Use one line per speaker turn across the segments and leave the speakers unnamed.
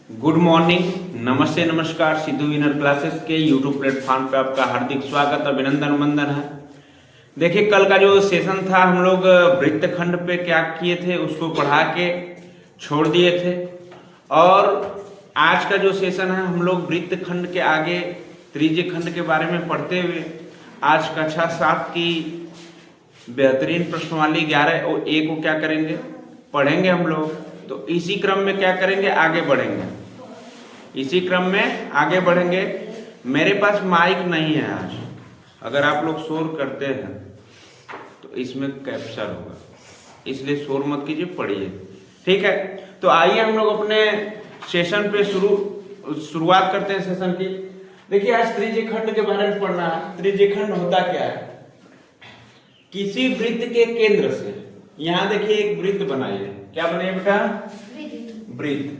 Good morning, नमस्ते, नमस्कार। Sidhu winner classes के यूट्यूब प्लेटफॉर्म पे आपका हार्दिक स्वागत, अभिनंदन, वंदन है। देखिए, कल का जो सेशन था हम लोग वृत्तखंड पे क्या किए थे उसको पढ़ा के छोड़ दिए थे, और आज का जो सेशन है हम लोग वृत्तखंड के आगे त्रिज्य खंड के बारे में पढ़ते हुए आज कक्षा 7 की बेहतरीन प्रश्नवाली 11 और 1 को क्या करेंगे, पढ़ेंगे हम लोग। तो इसी क्रम में क्या करेंगे, आगे बढ़ेंगे, इसी क्रम में आगे बढ़ेंगे। मेरे पास माइक नहीं है आज, अगर आप लोग शोर करते हैं तो इसमें कैप्चर होगा, इसलिए शोर मत कीजिए, पढ़िए, ठीक है। तो आइए हम लोग अपने सेशन पे शुरुआत करते हैं सेशन की। देखिए, आज त्रिज्य खंड के बारे में पढ़ना है। त्रिज्य खंड होता क्या है? किसी वृत्त के केंद्र से, यहाँ देखिए एक वृत्त बनाइए, क्या बनाइए बेटा?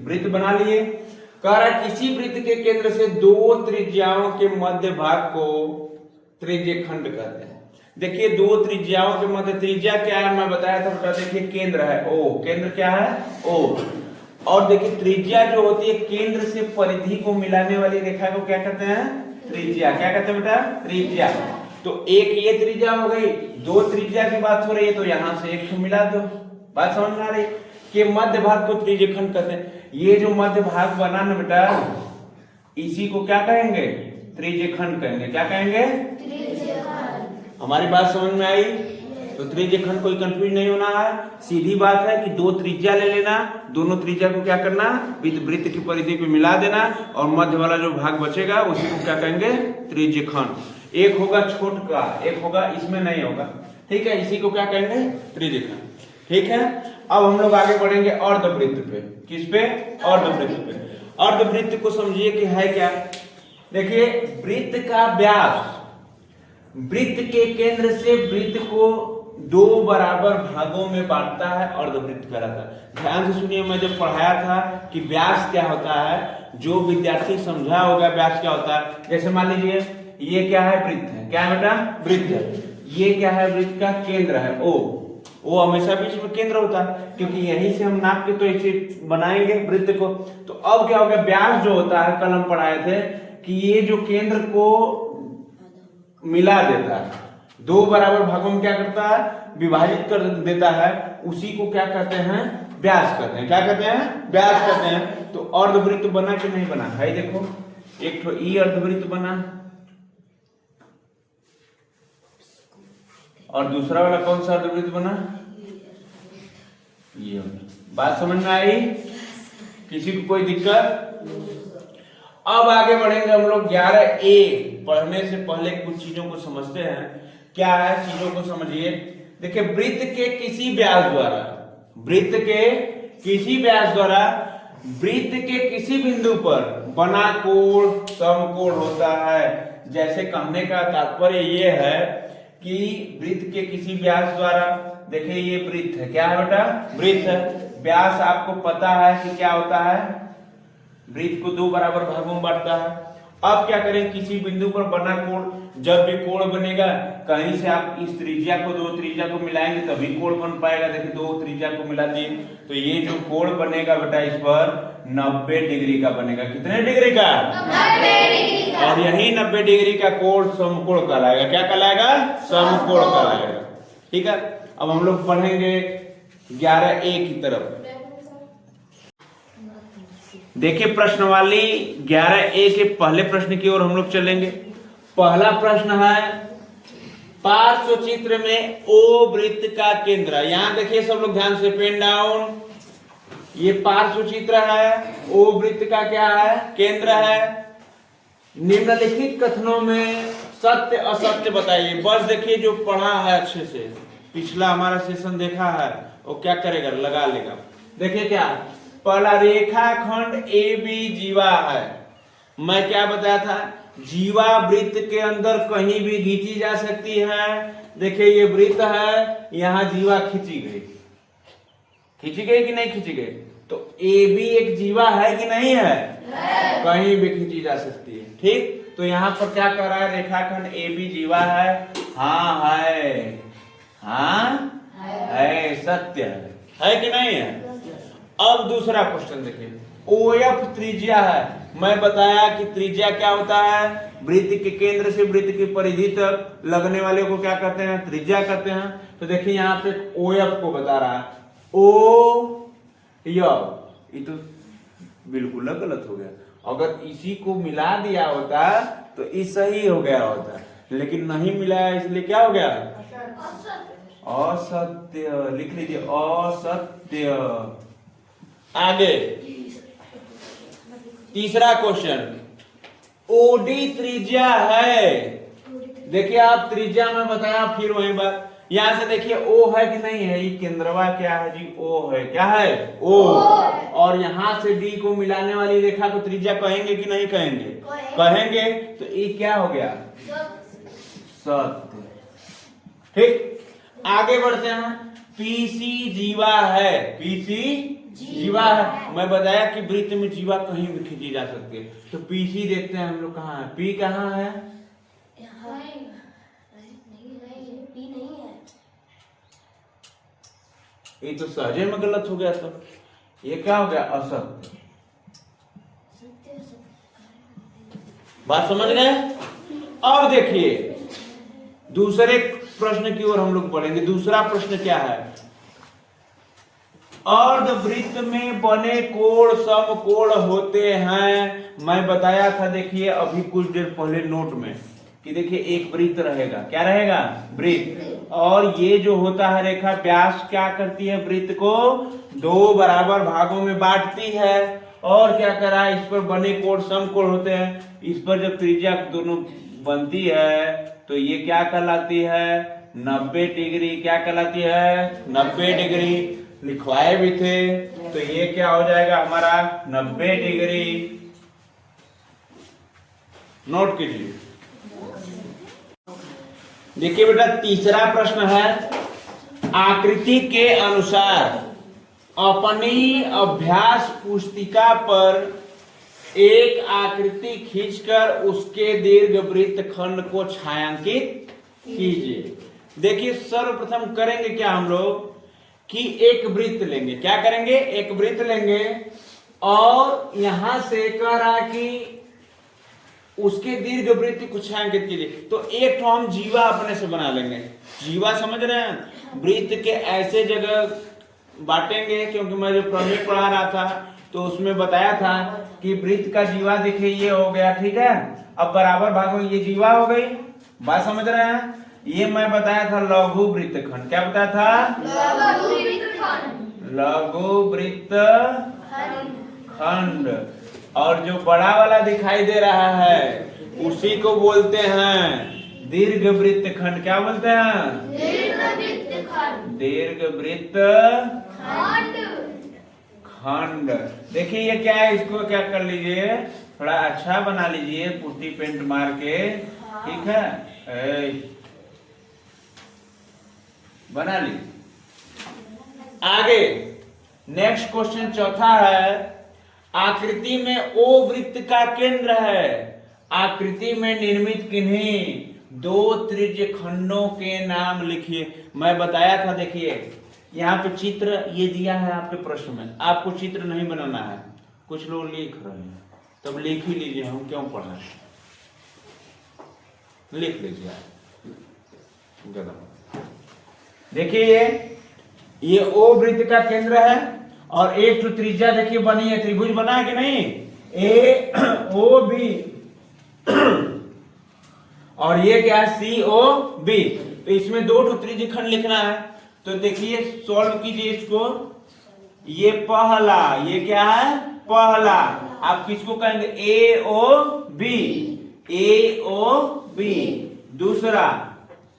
वृत्त बना लिए। कह रहा है किसी वृत्त के केंद्र से दो त्रिज्याओं के मध्य भाग को त्रिज्य खंड कहते हैं। देखिए, दो त्रिज्याओं के मध्य, त्रिज्या क्या है मैं बताया था बेटा, देखिए केंद्र है ओ, केंद्र क्या है? ओ। और देखिए त्रिज्या जो होती है केंद्र से परिधि को मिलाने वाली रेखा को क्या कहते हैं? त्रिज्या। क्या कहते हैं बेटा? त्रिज्या। तो एक ये त्रिज्या हो गई, दो त्रिज्या की बात हो रही है तो यहां से एक मिला दो। बात समझ में आ रही कि मध्य भाग को त्रिज्य खंड कहते हैं। ये जो मध्य भाग बना ना बेटा, इसी को क्या कहेंगे? त्रिज्य खंड कहेंगे। क्या कहेंगे? त्रिज्य खंड। हमारी बात समझ में आई? तो त्रिज्य खंड, कोई कंफ्यूज नहीं होना है, सीधी बात है कि दो त्रिज्या ले लेना, दोनों त्रिज्या को क्या करना? वृत्त की परिधि पे मिला देना, और मध्य वाला जो भाग बचेगा उसी को क्या कहेंगे? त्रिज्य खंड। एक होगा छोट का, एक होगा, इसमें नहीं होगा, ठीक है, इसी को क्या कहेंगे? त्रिज्य खंड, ठीक है। अब हम लोग आगे बढ़ेंगे अर्धवृत्त पे। किस पे? अर्धवृत्त पे। अर्धवृत्त को समझिए कि है क्या। देखिए, वृत्त का व्यास वृत्त के केंद्र से वृत्त को दो बराबर भागों में बांटता है, अर्धवृत्त कहलाता है। ध्यान से सुनिए, मैं जब पढ़ाया था कि व्यास क्या होता है, जो विद्यार्थी समझा होगा व्यास क्या होता है। जैसे मान लीजिए ये क्या है? वृत्त है। क्या है बेटा? वृत्त है। ये क्या है? वृत्त का केंद्र है ओ। वो हमेशा बीच में केंद्र होता है, क्योंकि यहीं से हम नाप के तो ऐसे बनाएंगे वृत्त को। तो अब क्या हो गया? व्यास जो होता है, कल हम पढ़ाए थे कि ये जो केंद्र को मिला देता है, दो बराबर भागों में क्या करता है? विभाजित कर देता है, उसी को क्या कहते हैं? व्यास कहते हैं। क्या कहते हैं? व्यास कहते हैं। तो अर्धवृत्त बना कि नहीं बना? भाई देखो, एक तो ई अर्धवृत्त बना, और दूसरा वाला कौन सा अर्धवृत्त बना? ये। बात समझ में आई? किसी को कोई दिक्कत? अब आगे बढ़ेंगे हम लोग 11A। पढ़ने से पहले कुछ चीजों को समझते हैं। क्या है? चीजों को समझिए। देखिए, वृत्त के किसी व्यास द्वारा, वृत्त के किसी व्यास द्वारा वृत्त के किसी बिंदु पर बना कोण समकोण होता है। जैसे कहने का तात्पर्य ये है कि वृत्त के किसी व्यास द्वारा, देखिए ये वृत्त है। क्या है बेटा? वृत्त है। व्यास आपको पता है कि क्या होता है? वृत्त को दो बराबर भागों में बांटता है। अब क्या करें? किसी बिंदु पर बना कोण, जब भी कोण बनेगा, कहीं से आप इस त्रिज्या को, दो त्रिज्या को मिलाएंगे तभी कोण बन पाएगा। देखिए, दो त्रिज्या को मिला दिए तो ये जो कोण बनेगा बेटा, इस पर 90 डिग्री का बनेगा। कितने डिग्री का? 90 डिग्री का। और यही 90 डिग्री का कोण समकोण कहलाएगा। क्या कहलाएगा? समकोण कहलाएगा, ठीक है। अब हम लोग पढ़ेंगे 11A की तरफ। देखिए, प्रश्नवाली 11A के पहले प्रश्न की ओर हम लोग चलेंगे। पहला प्रश्न है, पार्श्व चित्र में O वृत्त का केंद्र। यहां देखिए सब लोग ध्यान से, पेन डाउन। ये पार्श्व चित्र है, O वृत्त का क्या है? केंद्र है। निम्नलिखित कथनों में सत्य असत्य बताइए। बस देखिए, जो पढ़ा है अच्छे से, पिछला हमारा सेशन देखा है, वो क्या करेगा? लगा लेगा। देखिए क्या, पहला रेखाखंड AB जीवा है। मैं क्या बताया था? जीवा वृत्त के अंदर कहीं भी खींची जा सकती है। देखिए ये वृत्त है, यहां जीवा खींची गई, खींची गई कि नहीं खींची गई? तो AB एक जीवा है कि नहीं है? कहीं भी खींची जा सकती है, ठीक। तो यहाँ पर क्या कर रहा है? रेखाखंड AB जीवा है। हाँ है, हाँ है, सत्य है कि नहीं है? अब दूसरा क्वेश्चन देखिए, OF त्रिज्या है। मैं बताया कि त्रिज्या क्या होता है, वृत्त के केंद्र से वृत्त की परिधि तक लगने वाले को क्या कहते हैं, त्रिज्या कहते हैं। तो देखिए यहाँ पे OF को बता रहा है, O ये तो बिल्कुल गलत हो गया। अगर इसी को मिला दिया होता तो इस सही हो गया होता, लेकिन नहीं मिलाया इसलिए क्या हो गया, असत्य। लिख लीजिए असत्य। आगे तीसरा क्वेश्चन, OD त्रिज्या है। देखिए आप त्रिज्या में बताया, फिर वही बात, यहां से देखिए O है कि नहीं है, ये केंद्रवा क्या है जी, O है। क्या है, O। और यहां से D को मिलाने वाली रेखा को त्रिज्या कहेंगे कि नहीं कहेंगे, कहेंगे। तो ये क्या हो गया, सत्य। ठीक, आगे बढ़ते हैं। PC जीवा है, PC जीवा है। मैं बताया कि वृत्त में जीवा कहीं भी खींची जा सकती है। तो PC देखते हैं हम लोग कहाँ है, P कहाँ है, ये तो सहजे में गलत हो गया। तो ये क्या हो गया, असत्य। बात समझ गए। और देखिए दूसरे प्रश्न की ओर हम लोग बढ़ेंगे। दूसरा प्रश्न क्या है, अर्धवृत्त में बने कोण समकोण होते हैं। मैं बताया था देखिए अभी कुछ देर पहले नोट में कि देखिए एक वृत्त रहेगा, क्या रहेगा, वृत्त। और ये जो होता है रेखा व्यास क्या करती है, वृत्त को दो बराबर भागों में बांटती है। और क्या करा है, इस पर बने कोण समकोण होते हैं। इस पर जब त्रिज्या दोनों बनती है तो ये क्या कहलाती है, 90 डिग्री। क्या कहलाती है, 90 डिग्री। लिखवाए भी थे, तो ये क्या हो जाएगा हमारा 90 डिग्री। नोट कीजिए। देखिए बेटा तीसरा प्रश्न है, आकृति के अनुसार अपनी अभ्यास पुस्तिका पर एक आकृति खींचकर उसके दीर्घवृत्त खंड को छायांकित कीजिए। देखिए सर्वप्रथम करेंगे क्या हम लोग कि एक वृत्त लेंगे। क्या करेंगे, एक वृत्त लेंगे और यहां से कह रहा कि उसके दीर्घवृत्त को छायांकित कीजिए। तो एक तो हम जीवा अपने से बना लेंगे। जीवा समझ रहे हैं, वृत्त के ऐसे जगह बांटेंगे, क्योंकि मैं जो प्रमेय पढ़ा रहा था तो उसमें बताया था कि वृत्त का जीवा देखिए ये हो गया, ठीक है। अब बराबर भागों ये जीवा हो गई। बात समझ रहे हैं। ये मैं बताया था लघु वृत्तखंड। क्या बताया था, लघु वृत्त खंड। और जो बड़ा वाला दिखाई दे रहा है उसी को बोलते हैं दीर्घ वृत्त खंड। क्या बोलते हैं, दीर्घ वृत्त खंड। देखिए ये क्या है, इसको क्या कर लीजिए, थोड़ा अच्छा बना लीजिए पुट्टी पेंट मार के, ठीक है। बना ली। आगे नेक्स्ट क्वेश्चन चौथा है, आकृति में O वृत्त का केंद्र है। आकृति में निर्मित किन्हीं दो त्रिज्य खंडों के नाम लिखिए। मैं बताया था देखिए यहाँ पे चित्र ये दिया है आपके प्रश्न में, आपको चित्र नहीं बनाना है। कुछ लोग लिख रहे हैं, तब लिख ही लीजिए, हम क्यों पढ़ा, लिख लीजिए। देखिए ये O वृत्त का केंद्र है और एक तो त्रिज्या देखिए बनी है, त्रिभुज बना है कि नहीं, AOB। और ये क्या है, COB। तो इसमें दो त्रिज्य खंड लिखना है। तो देखिए सॉल्व कीजिए इसको। ये पहला, ये क्या है, पहला। आप किसको कहेंगे, AOB, AOB। दूसरा,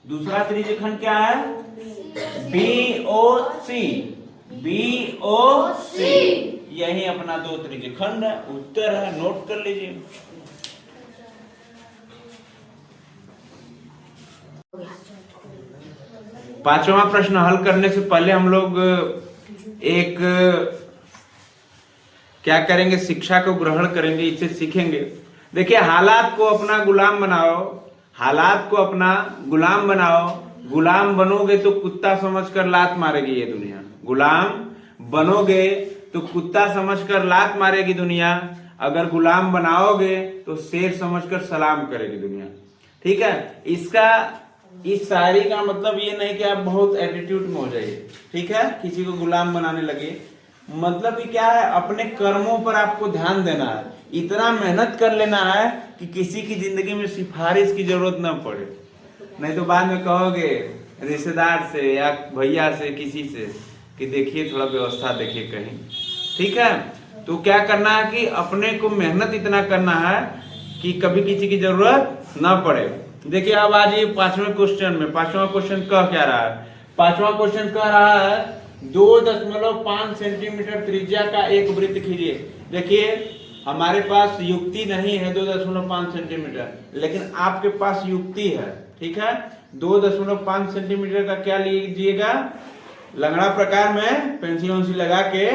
दूसरा त्रिज्य खंड क्या है, BOC, BOC। यही अपना दो त्रिज्य खंड है। उत्तर है, नोट कर लीजिए। पांचवा प्रश्न हल करने से पहले हम लोग एक क्या करेंगे, शिक्षा को ग्रहण करेंगे, इससे सीखेंगे। देखिए हालात को अपना गुलाम बनाओ, हालात को अपना गुलाम बनाओ। गुलाम बनोगे तो कुत्ता समझकर लात मारेगी ये दुनिया। गुलाम बनोगे तो कुत्ता समझकर लात मारेगी दुनिया, अगर गुलाम बनाओगे तो शेर समझकर सलाम करेगी दुनिया। ठीक है, इस शायरी का मतलब ये नहीं कि आप बहुत एटीट्यूड में हो जाइए, ठीक है, किसी को गुलाम बनाने लगे। मतलब ये क्या है, अपने कर्मों पर आपको ध्यान देना है, इतना मेहनत कर लेना है कि किसी की जिंदगी में सिफारिश की जरूरत न पड़े। नहीं तो बाद में कहोगे रिश्तेदार से या भैया से किसी से कि देखिए थोड़ा व्यवस्था देखिए कहीं। ठीक है, तो क्या करना है कि अपने को मेहनत इतना करना है कि कभी किसी की जरूरत ना पड़े। देखिए अब आज ये पांचवें क्वेश्चन में, पांचवा क्वेश्चन कह क्या रहा है, पांचवा क्वेश्चन कह रहा है 2.5 सेंटीमीटर त्रिज्या का एक वृत्त खींचिए। देखिए हमारे पास युक्ति नहीं है 2.5 सेंटीमीटर, लेकिन आपके पास युक्ति है। ठीक है, 2.5 सेंटीमीटर का क्या लीजिएगा, लंगड़ा प्रकार में पेंसिल वेंसिल लगा के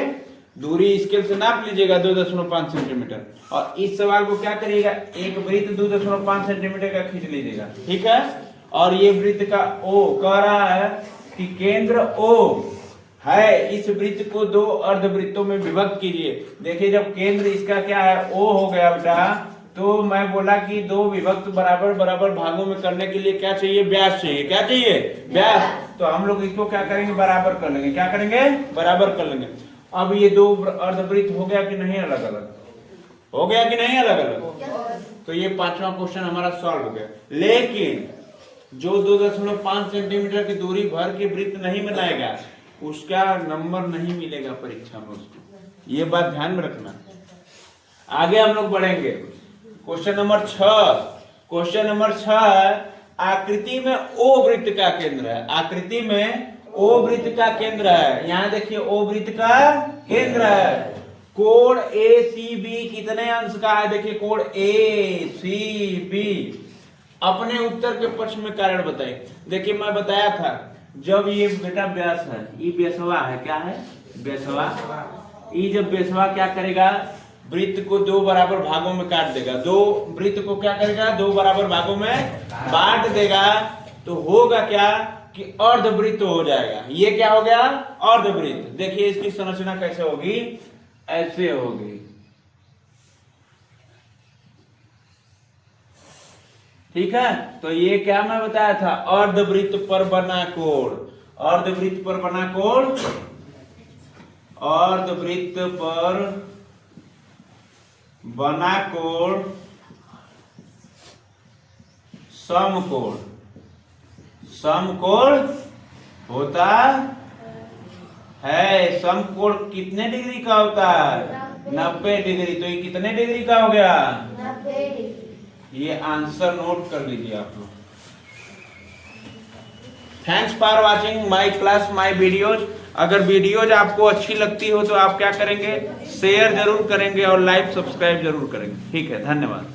दूरी स्केल से नाप लीजिएगा 2.5 सेंटीमीटर, और इस सवाल को क्या करिएगा, एक वृत्त 2.5 सेंटीमीटर का खींच लीजिएगा। ठीक है, और ये वृत्त का ओ कह रहा है कि केंद्र ओ है, इस वृत्त को 2 अर्धवृत्तों में विभक्त कीजिए। देखिए जब केंद्र इसका क्या है ओ हो गया बेटा, तो मैं बोला कि 2 विभक्त बराबर बराबर भागों में करने के लिए क्या चाहिए, व्यास चाहिए। क्या चाहिए, व्यास। तो हम लोग इसको क्या करेंगे, बराबर कर लेंगे। क्या करेंगे, बराबर कर लेंगे। अब ये 2 अर्धवृत्त हो गया कि नहीं, अलग अलग हो गया कि नहीं, अलग अलग। तो ये पांचवा क्वेश्चन हमारा सॉल्व हो गया। लेकिन जो 2.5 सेंटीमीटर की दूरी भर के वृत्त नहीं बनाएगा उसका नंबर नहीं मिलेगा परीक्षा में उसको, ये बात ध्यान में रखना। आगे हम लोग बढ़ेंगे। क्वेश्चन नंबर 6, क्वेश्चन नंबर 6, आकृति में ओ वृत्त का केंद्र है, आकृति में ओ वृत्त का केंद्र है। यहाँ देखिए ओ वृत्त का केंद्र है। कोण ACB कितने अंश का है, देखिए कोण ACB। अपने उत्तर के पक्ष में कारण बताइए। देखिए मैं बताया था जब ये बेटा व्यास है, ये बेसवा है, क्या है, बेसवा। ये जब बेसवा क्या करेगा, वृत्त को 2 बराबर भागों में काट देगा, 2 वृत्त को क्या करेगा, 2 बराबर भागों में बांट देगा, तो होगा क्या कि अर्धवृत्त हो जाएगा। ये क्या हो गया, अर्धवृत्त। देखिए इसकी संरचना कैसे होगी, ऐसे होगी। ठीक है, तो ये क्या मैं बताया था, अर्धवृत्त पर बना कोण, अर्धवृत्त पर बना कोण, अर्धवृत्त पर बना कोण समकोण, समकोण होता है। समकोण कितने डिग्री का होता है, 90 डिग्री। तो ये कितने डिग्री का हो गया, 90 डिग्री। ये आंसर नोट कर लीजिए आप लोग। Thanks for watching my class, my videos. अगर वीडियोज आपको अच्छी लगती हो तो आप क्या करेंगे, शेयर जरूर करेंगे और लाइक सब्सक्राइब जरूर करेंगे। ठीक है, धन्यवाद।